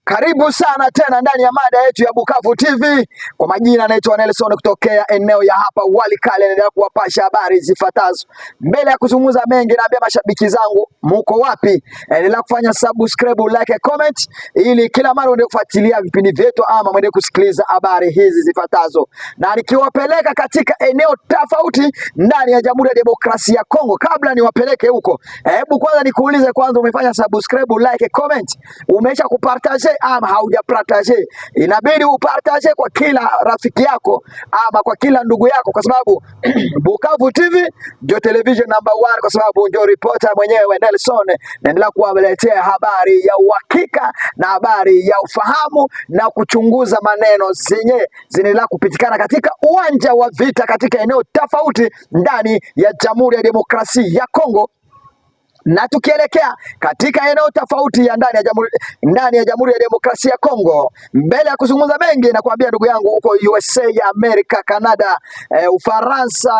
Karibu sana tena ndani ya mada yetu ya Bukavu TV. Kwa majina naitwa Nelson kutokea eneo ya hapa Walikale, naendelea kuwapasha habari zifuatazo. Mbele ya kuzungumza mengi, naambia mashabiki zangu muko wapi? Endelea kufanya subscribe, like, comment ili kila mara uende kufuatilia vipindi vyetu ama mwende kusikiliza habari hizi zifuatazo. Na nikiwapeleka katika eneo tofauti ndani ya Jamhuri ya Demokrasia ya Kongo. Kabla niwapeleke huko, hebu kwanza nikuulize, kwanza umefanya subscribe, like, comment? Umesha kupartage ama haujapartage? Inabidi upartage kwa kila rafiki yako ama kwa kila ndugu yako, kwa sababu Bukavu TV ndio television number 1, kwa sababu ndio reporter mwenyewe Nelson naendelea kuwaletea habari ya uhakika na habari ya ufahamu na kuchunguza maneno zenye zinaendelea kupitikana katika uwanja wa vita katika eneo tofauti ndani ya Jamhuri ya Demokrasia ya Kongo. Na tukielekea katika eneo tofauti ya ndani ya Jamhuri ya Demokrasia ya Kongo. Mbele ya kuzungumza mengi, na kuambia ndugu yangu huko USA ya Amerika, Canada, Ufaransa,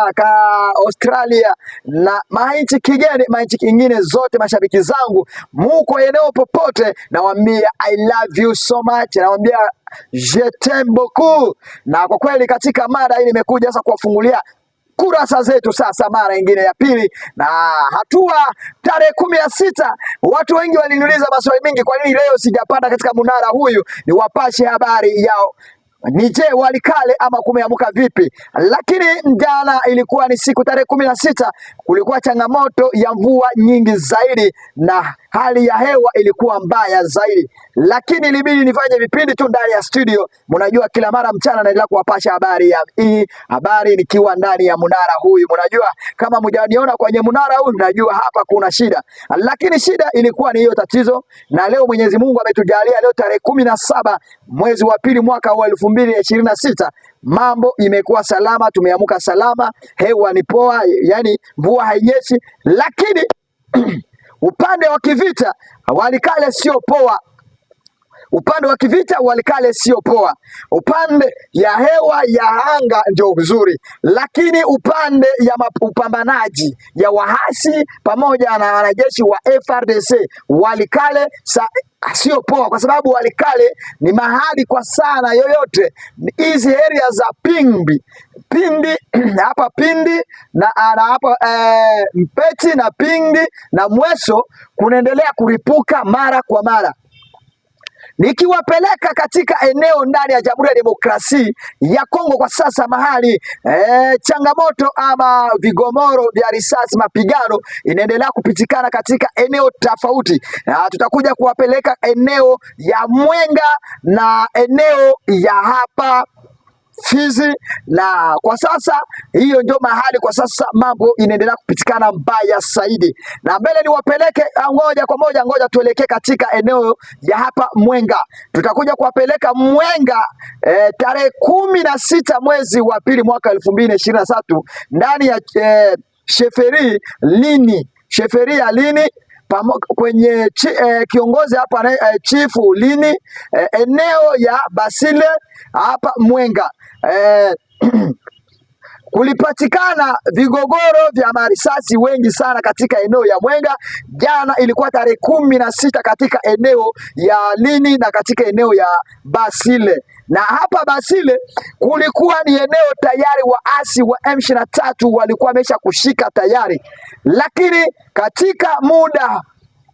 Australia na manchi kigeni, manchi kingine zote, mashabiki zangu muko eneo popote, nawaambia I love you so much, nawaambia je t'aime beaucoup. Na kwa kweli katika mada hii nimekuja sasa kuwafungulia kurasa zetu sasa mara nyingine ya pili, na hatua tarehe 16. Watu wengi waliniuliza maswali mengi, kwa nini leo sijapanda katika munara huyu niwapashe habari yao, nije Walikale ama kumeamuka vipi? Lakini jana ilikuwa ni siku tarehe 16, kulikuwa changamoto ya mvua nyingi zaidi na hali ya hewa ilikuwa mbaya zaidi, lakini ilibidi nifanye vipindi tu ndani ya studio. Mnajua kila mara mchana naendelea kuwapasha habari ya hii habari nikiwa ndani ya munara huyu. Mnajua kama mjaniona kwenye munara huyu, mnajua hapa kuna shida, lakini shida ilikuwa ni hiyo tatizo. Na leo Mwenyezi Mungu ametujalia, leo tarehe 17 mwezi wa pili mwaka wa 2026, mambo imekuwa salama, tumeamuka salama, hewa ni poa, yani mvua hainyeshi, lakini upande wa kivita Walikale sio poa. Upande wa kivita Walikale sio poa. Upande ya hewa ya anga ndio vizuri, lakini upande ya upambanaji ya wahasi pamoja na wanajeshi wa FARDC Walikale sio poa, kwa sababu Walikale ni mahali kwa sana yoyote hizi area za Pindi hapa Pindi na hapa Mpeti na Pindi na Mweso kunaendelea kuripuka mara kwa mara. Nikiwapeleka katika eneo ndani ya Jamhuri ya Demokrasia ya Kongo kwa sasa, mahali changamoto ama vigomoro vya risasi, mapigano inaendelea kupitikana katika eneo tofauti. Tutakuja kuwapeleka eneo ya Mwenga na eneo ya hapa Fizi, na kwa sasa hiyo ndio mahali kwa sasa mambo inaendelea kupitikana mbaya zaidi. Na mbele niwapeleke ngoja kwa moja, ngoja tuelekee katika eneo ya hapa Mwenga. Tutakuja kuwapeleka Mwenga tarehe 16 mwezi wa pili mwaka 2023 ndani ya sheferi ya Lini kwenye kiongozi hapa chifu Lini, eneo ya Basile hapa Mwenga. Kulipatikana vigogoro vya marisasi wengi sana katika eneo ya Mwenga. Jana ilikuwa tarehe 16 katika eneo ya Lini na katika eneo ya Basile. Na hapa Basile kulikuwa ni eneo tayari waasi wa M23 walikuwa wamesha kushika tayari, lakini katika muda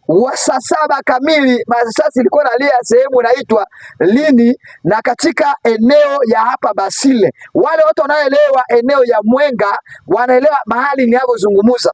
wa saa 7 kamili masasi ilikuwa nalia sehemu inaitwa Lini na katika eneo ya hapa Basile. Wale watu wanaoelewa eneo ya Mwenga wanaelewa mahali ninapozungumza.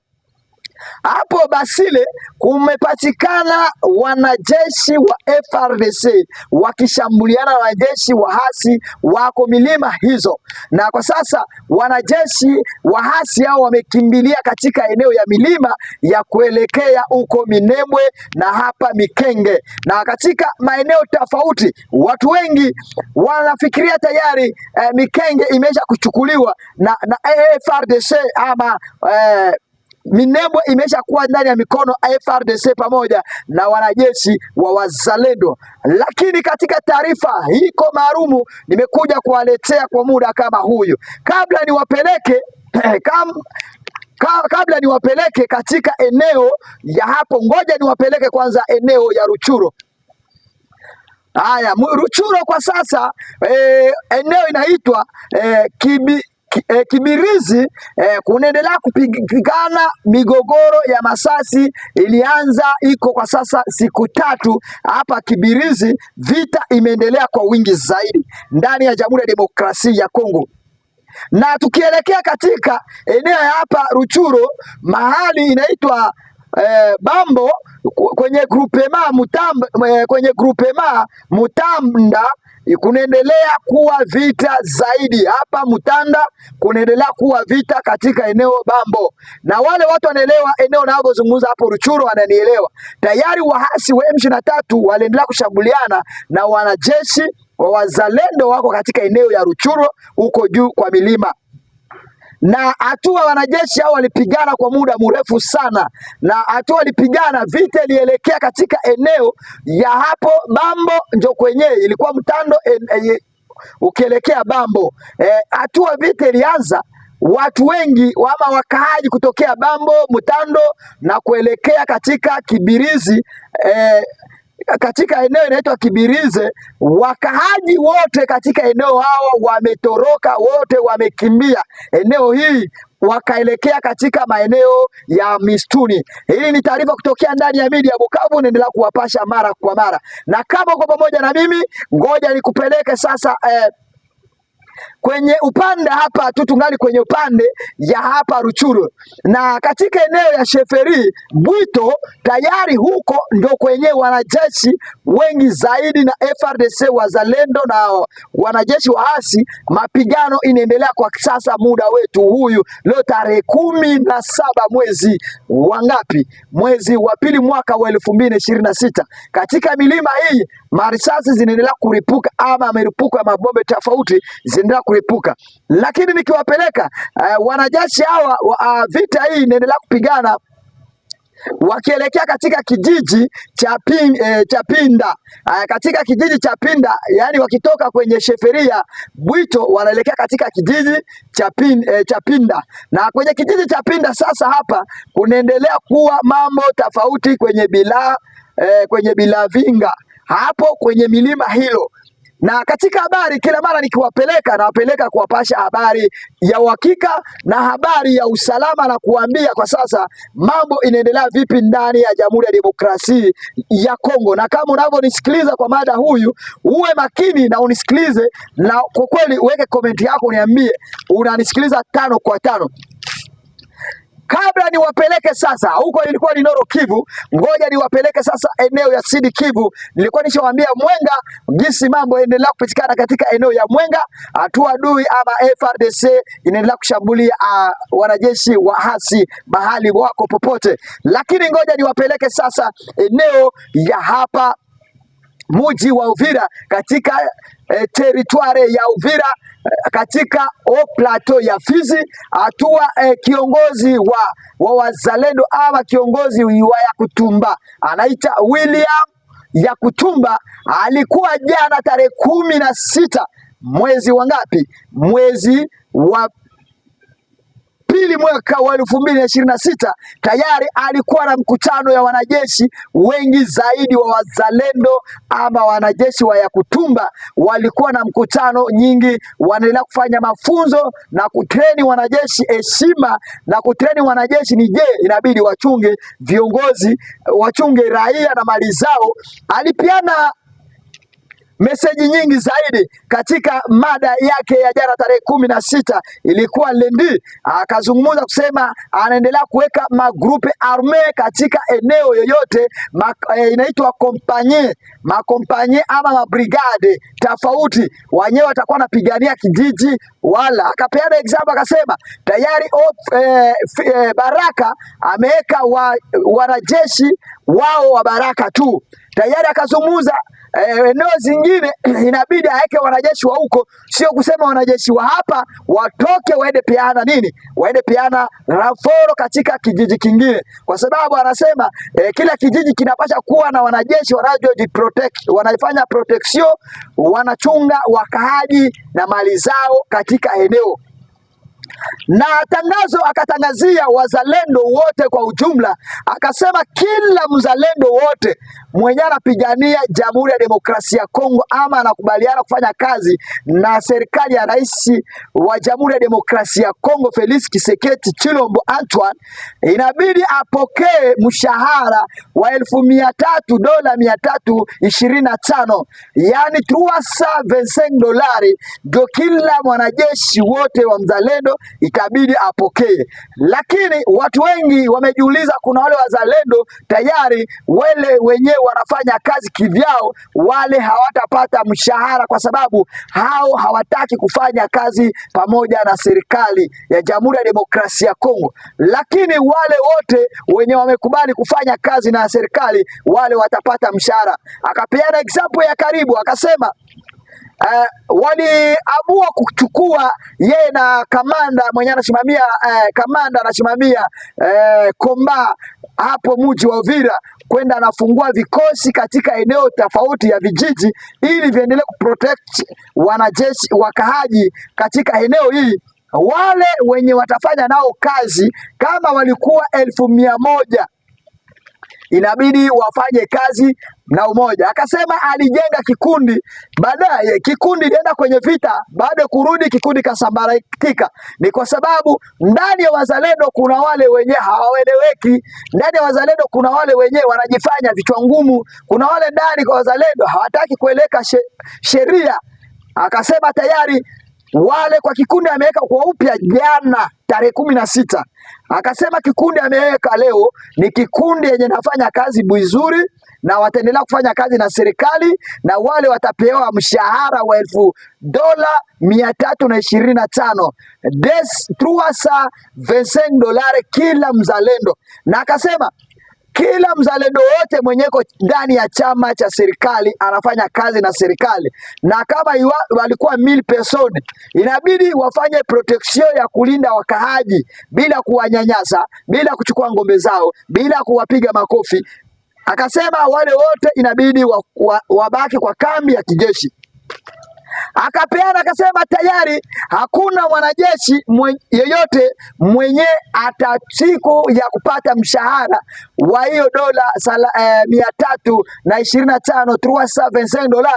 Hapo Basile kumepatikana wanajeshi wa FARDC wakishambuliana na wanajeshi wahasi wako milima hizo, na kwa sasa wanajeshi wahasi hao wamekimbilia katika eneo ya milima ya kuelekea huko Minembwe na hapa Mikenge. Na katika maeneo tofauti watu wengi wanafikiria tayari Mikenge imesha kuchukuliwa na FARDC ama Minembwe imesha kuwa ndani ya mikono FARDC pamoja na wanajeshi wa wazalendo. Lakini katika taarifa hiko maalumu nimekuja kuwaletea kwa muda kama huyu, kabla niwapeleke katika eneo ya hapo, ngoja niwapeleke kwanza eneo ya Ruchuro. Haya, Rutshuru kwa sasa eneo inaitwa Kibirizi, kunaendelea kupigana. Migogoro ya masasi ilianza, iko kwa sasa siku 3 hapa Kibirizi. Vita imeendelea kwa wingi zaidi ndani ya Jamhuri ya Demokrasia ya Kongo, na tukielekea katika eneo ya hapa Rutshuru, mahali inaitwa Bambo kwenye grupema Mutanda kunaendelea kuwa vita zaidi. Hapa Mutanda kunaendelea kuwa vita katika eneo Bambo, na wale watu wanaelewa eneo ninavyozungumza hapo Rutshuru wananielewa. Tayari waasi wa M23 waliendelea kushambuliana na wanajeshi wa wazalendo wako katika eneo ya Rutshuru huko juu kwa milima, na hatua wanajeshi hao walipigana kwa muda mrefu sana, na hatua walipigana, vita ilielekea katika eneo ya hapo Bambo, ndio kwenyewe ilikuwa Mtando ukielekea Bambo. Hatua vita ilianza, watu wengi ama wakaaji kutokea Bambo, Mtando na kuelekea katika Kibirizi, katika eneo inaitwa Kibirizi, wakaaji wote katika eneo hao wametoroka, wote wamekimbia eneo hii wakaelekea katika maeneo ya mistuni. Hili ni taarifa kutokea ndani ya media Bukavu, naendelea kuwapasha mara kwa mara, na kama uko pamoja na mimi, ngoja nikupeleke sasa kwenye upande hapa tu, tungali kwenye upande ya hapa Rutshuru, na katika eneo ya Sheferi Bwito, tayari huko ndo kwenye wanajeshi wengi zaidi na FRDC wazalendo na wanajeshi waasi. Mapigano inaendelea kwa sasa, muda wetu huyu leo tarehe 17 mwezi wa ngapi? Mwezi wa pili mwaka wa 2026. Katika milima hii marisasi zinaendelea kuripuka, ama milipuko ya mabombe tofauti zinaendelea kuripuka, lakini nikiwapeleka wanajeshi hawa vita hii inaendelea kupigana wakielekea katika kijiji cha Pinda. Katika kijiji cha Pinda, yani wakitoka kwenye Sheferia Bwito wanaelekea katika kijiji cha Pinda, na kwenye kijiji cha Pinda sasa hapa kunaendelea kuwa mambo tofauti kwenye Bilavinga hapo kwenye milima hilo. Na katika habari kila mara nikiwapeleka nawapeleka kuwapasha habari ya uhakika na habari ya usalama, na kuambia kwa sasa mambo inaendelea vipi ndani ya Jamhuri ya Demokrasia ya Kongo. Na kama unavyonisikiliza kwa mada huyu, uwe makini na unisikilize, na kwa kweli uweke komenti yako, niambie unanisikiliza 5 kwa 5. Kabla niwapeleke sasa huko, ilikuwa ni Nord Kivu, ngoja niwapeleke sasa eneo ya Sud Kivu. Nilikuwa nishawaambia Mwenga jinsi mambo yanaendelea kupatikana katika eneo ya Mwenga. Hatua adui ama FRDC inaendelea kushambulia wanajeshi wa hasi mahali wako popote, lakini ngoja niwapeleke sasa eneo ya hapa muji wa Uvira katika teritware ya Uvira katika plateau ya Fizi. Hatua kiongozi wa wazalendo ama kiongozi wa Yakutumba anaita William Yakutumba alikuwa jana tarehe 16 mwezi wa ngapi? Mwezi wa pili mwaka wa 2026. Tayari alikuwa na mkutano ya wanajeshi wengi zaidi wa wazalendo ama wanajeshi wa Yakutumba. Walikuwa na mkutano nyingi, wanaendelea kufanya mafunzo na kutreni wanajeshi heshima, na kutreni wanajeshi ni inabidi wachunge viongozi, wachunge raia na mali zao. Alipiana meseji nyingi zaidi katika mada yake ya jana tarehe 16, ilikuwa lendi. Akazungumza kusema anaendelea kuweka magrupe arme katika eneo yoyote, inaitwa makompanye ama mabrigade tofauti, wenyewe watakuwa wanapigania kijiji. Wala akapeana example akasema tayari Baraka ameweka wanajeshi wao wa Baraka tu tayari. Akazungumza eneo zingine inabidi aweke wanajeshi wa huko, sio kusema wanajeshi wa hapa watoke waende peana waende peana raforo katika kijiji kingine, kwa sababu anasema kila kijiji kinapaswa kuwa na wanajeshi wanaojiprotect, wanafanya protection, wanachunga wakaaji na mali zao katika eneo. na tangazo akatangazia wazalendo wote kwa ujumla, akasema kila mzalendo wote mwenye anapigania Jamhuri ya Demokrasia ya Kongo ama anakubaliana kufanya kazi na serikali ya rais wa Jamhuri ya Demokrasia ya Kongo Felix Tshisekedi Tshilombo Antoine, inabidi apokee mshahara wa $300, dola 325, yani $325, ndio kila mwanajeshi wote wa mzalendo itabidi apokee. Lakini watu wengi wamejiuliza, kuna wale wazalendo tayari wale wenyewe wanafanya kazi kivyao, wale hawatapata mshahara kwa sababu hao hawataki kufanya kazi pamoja na serikali ya Jamhuri ya Demokrasia ya Kongo. Lakini wale wote wenye wamekubali kufanya kazi na serikali, wale watapata mshahara. Akapeana example ya karibu, akasema waliamua kuchukua yeye na kamanda mwenye anasimamia kamanda anasimamia komba hapo mji wa Uvira, kwenda anafungua vikosi katika eneo tofauti ya vijiji ili viendelee kuprotect wanajeshi wakahaji katika eneo hii. Wale wenye watafanya nao kazi kama walikuwa 1,100 inabidi wafanye kazi na umoja. Akasema alijenga kikundi, baadaye kikundi ilienda kwenye vita, baada kurudi kikundi kasambaratika. Ni kwa sababu ndani ya wazalendo kuna wale wenye hawaeleweki, ndani ya wazalendo kuna wale wenye wanajifanya vichwa ngumu, kuna wale ndani kwa wazalendo hawataki kueleka sheria. Akasema tayari wale kwa kikundi ameweka kwa upya jana tarehe 16. Akasema kikundi ameweka leo ni kikundi yenye nafanya kazi vizuri na wataendelea kufanya kazi na serikali, na wale watapewa mshahara wa $325 $325 kila mzalendo. Na akasema kila mzalendo wote mwenyeko ndani ya chama cha serikali anafanya kazi na serikali, na kama walikuwa 1000 persone inabidi wafanye protection ya kulinda wakahaji bila kuwanyanyasa, bila kuchukua ngombe zao, bila kuwapiga makofi. Akasema wale wote inabidi wabaki kwa kambi ya kijeshi. Akapeana akasema tayari hakuna mwanajeshi yeyote mwenye ata siku ya kupata mshahara wa hiyo dola 325 $325.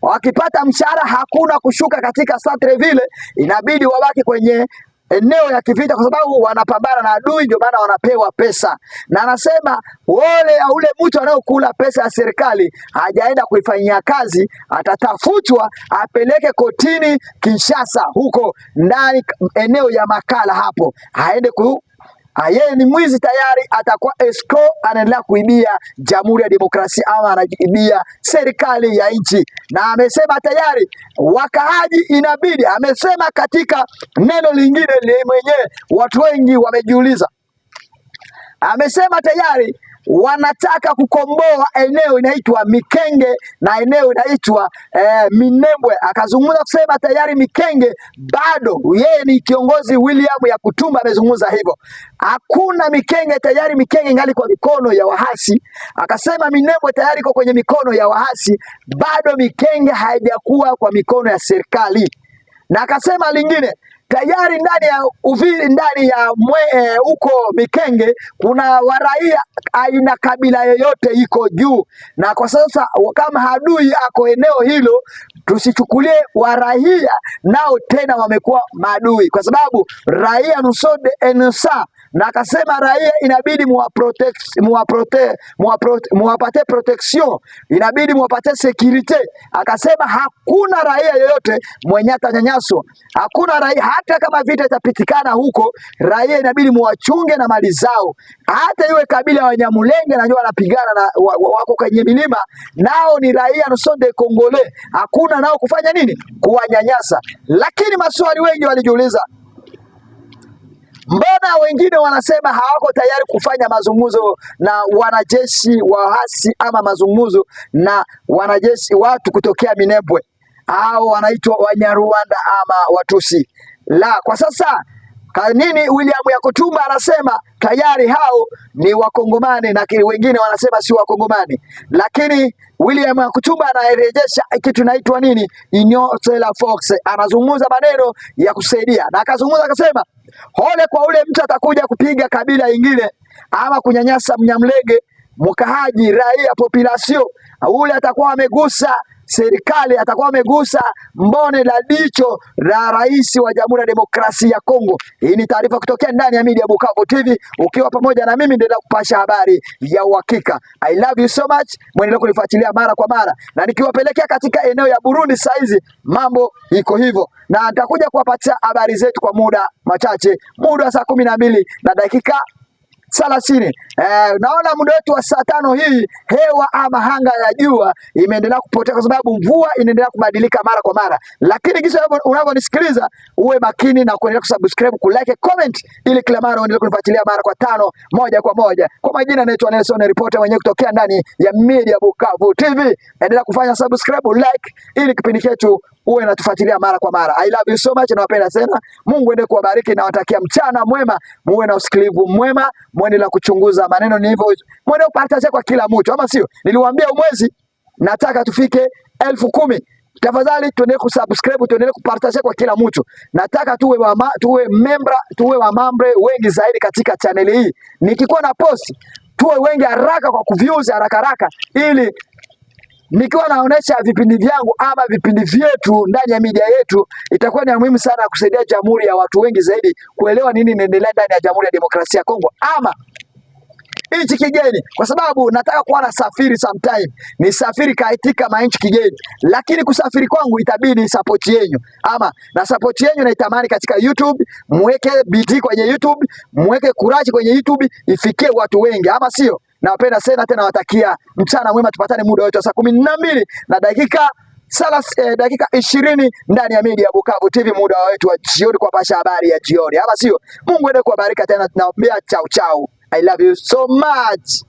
Wakipata mshahara hakuna kushuka katika Centreville, inabidi wabaki kwenye eneo ya kivita kwa sababu wanapambana na adui, ndio maana wanapewa pesa. Na anasema ule mtu anayokula pesa ya serikali hajaenda kuifanyia kazi, atatafutwa apeleke kotini Kinshasa, huko ndani eneo ya Makala hapo, aende yeye ni mwizi tayari, atakuwa escrow, anaendelea kuibia Jamhuri ya Demokrasia ama anaibia serikali ya nchi. Na amesema tayari wakahaji inabidi, amesema katika neno lingine mwenyewe watu wengi wamejiuliza, amesema tayari wanataka kukomboa eneo inaitwa Mikenge na eneo inaitwa Minembwe. Akazungumza kusema tayari Mikenge bado, yeye ni kiongozi William Yakutumba amezungumza hivyo, hakuna Mikenge, tayari Mikenge ngali kwa mikono ya wahasi. Akasema Minembwe tayari iko kwenye mikono ya wahasi, bado Mikenge haijakuwa kwa mikono ya serikali. Na akasema lingine, tayari ndani ya Uvira, ndani ya huko Mikenge kuna waraia aina kabila yoyote iko juu, na kwa sasa kama hadui ako eneo hilo, tusichukulie waraia nao tena wamekuwa maadui, kwa sababu raia nusode ensa. Na akasema raia inabidi muwapate protection, inabidi muwapate security. Akasema hakuna raia yoyote mwenye atanyanyaso, hakuna raia, hata kama vita itapitikana huko, raia inabidi muwachunge na mali zao. Hata iwe kabila Wanyamulenge na wanapigana na wako kwenye milima, nao ni raia nosonde Kongole, hakuna nao kufanya nini, kuwanyanyasa. Lakini maswali wengi walijiuliza, mbona wengine wanasema hawako tayari kufanya mazungumzo na wanajeshi waasi ama mazungumzo na wanajeshi watu kutokea Minembwe au wanaitwa Wanyarwanda ama Watusi? La, kwa sasa kanini William Yakutumba anasema tayari hao ni Wakongomani, na wengine wanasema si Wakongomani. Lakini William Yakutumba anarejesha kitu inaitwa nini, Inyosela Fox, anazungumza maneno ya kusaidia, na akazungumza akasema, ole kwa ule mtu atakuja kupiga kabila ingine ama kunyanyasa Mnyamlenge, Mkahaji, raia, population, ule atakuwa amegusa serikali, atakuwa amegusa mbone la dicho la rais wa Jamhuri ya Demokrasia ya Kongo. Hii ni taarifa kutokea ndani ya Media Bukavu TV, ukiwa pamoja na mimi ndio kupasha habari ya uhakika. I love you so much, mwendelee kunifuatilia mara kwa mara, na nikiwapelekea katika eneo ya Burundi saizi mambo iko hivyo, na nitakuja kuwapatia habari zetu kwa muda machache, muda wa saa 12 na dakika 30. Naona muda wetu wa saa 5 hii hewa ama hanga ya jua imeendelea kupotea kwa sababu mvua inaendelea kubadilika mara kwa mara, lakini kisa unavyonisikiliza uwe makini na kuendelea kusubscribe, kulike, comment ili kila mara uendelee kunifuatilia mara kwa 5 moja kwa moja. Kwa majina naitwa Nelson, reporter mwenyewe kutokea ndani ya Media Bukavu TV. Endelea kufanya subscribe, like ili kipindi chetu uwe natufuatilia mara kwa mara. I love you so much, nawapenda sana. Mungu endelee kuwabariki, na watakia mchana mwema, muwe na usikilivu mwema, muendelee kuchunguza maneno ni hivyo, muendelee kupartaje kwa kila mtu, ama sio? Niliwaambia mwezi nataka tufike 10,000. Tafadhali tuendelee kusubscribe, tuendelee kupartaje kwa kila mtu. Nataka tuwe wa mambre wengi zaidi katika channel hii. Nikikuwa na post tuwe wengi haraka kwa kuviews haraka ili nikiwa naonesha vipindi vyangu ama vipindi vyetu ndani ya media yetu, itakuwa ni muhimu sana kusaidia jamhuri ya watu wengi zaidi kuelewa nini inaendelea ndani ya Jamhuri ya Demokrasia ya Kongo ama nchi kigeni, kwa sababu nataka kuwa na safiri sometime, ni safiri katika manchi kigeni, lakini kusafiri kwangu itabidi support yenu, ama na support yenu naitamani katika YouTube, muweke bidii kwenye YouTube, muweke kuraji kwenye YouTube, ifikie watu wengi, ama sio? Nawapenda sana tena, watakia mchana mwema, tupatane muda wetu wa saa 12 na dakika 20 ndani ya Media Bukavu TV, muda wetu wa jioni kwa pasha habari ya jioni, ama sio? Mungu endelee kuwabariki tena, tunawaambia chao chao. I love you so much.